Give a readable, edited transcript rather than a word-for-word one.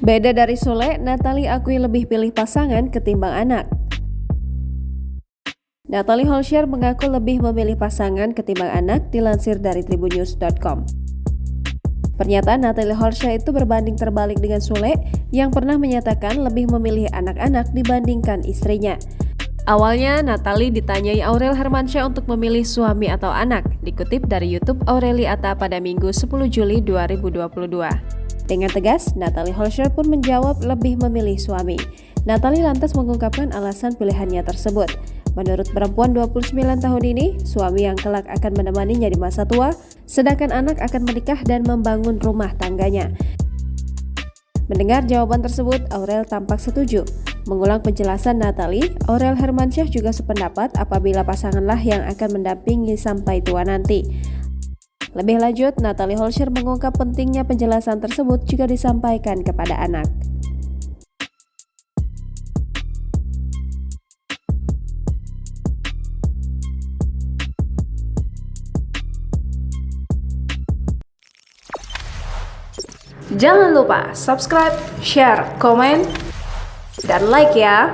Beda dari Sule, Natalie akui lebih pilih pasangan ketimbang anak. Natalie Holscher mengaku lebih memilih pasangan ketimbang anak, dilansir dari tribunnews.com. Pernyataan Natalie Holscher itu berbanding terbalik dengan Sule yang pernah menyatakan lebih memilih anak-anak dibandingkan istrinya. Awalnya, Natalie ditanyai Aurel Hermansyah untuk memilih suami atau anak, dikutip dari YouTube Aureli Atta pada Minggu 10 Juli 2022. Dengan tegas, Natalie Holscher pun menjawab lebih memilih suami. Natalie lantas mengungkapkan alasan pilihannya tersebut. Menurut perempuan 29 tahun ini, suami yang kelak akan menemaninya di masa tua, sedangkan anak akan menikah dan membangun rumah tangganya. Mendengar jawaban tersebut, Aurel tampak setuju. Mengulang penjelasan Natalie, Aurel Hermansyah juga sependapat apabila pasanganlah yang akan mendampingi sampai tua nanti. Lebih lanjut, Natalie Holscher mengungkap pentingnya penjelasan tersebut juga disampaikan kepada anak. Jangan lupa subscribe, share, komen, dan like ya!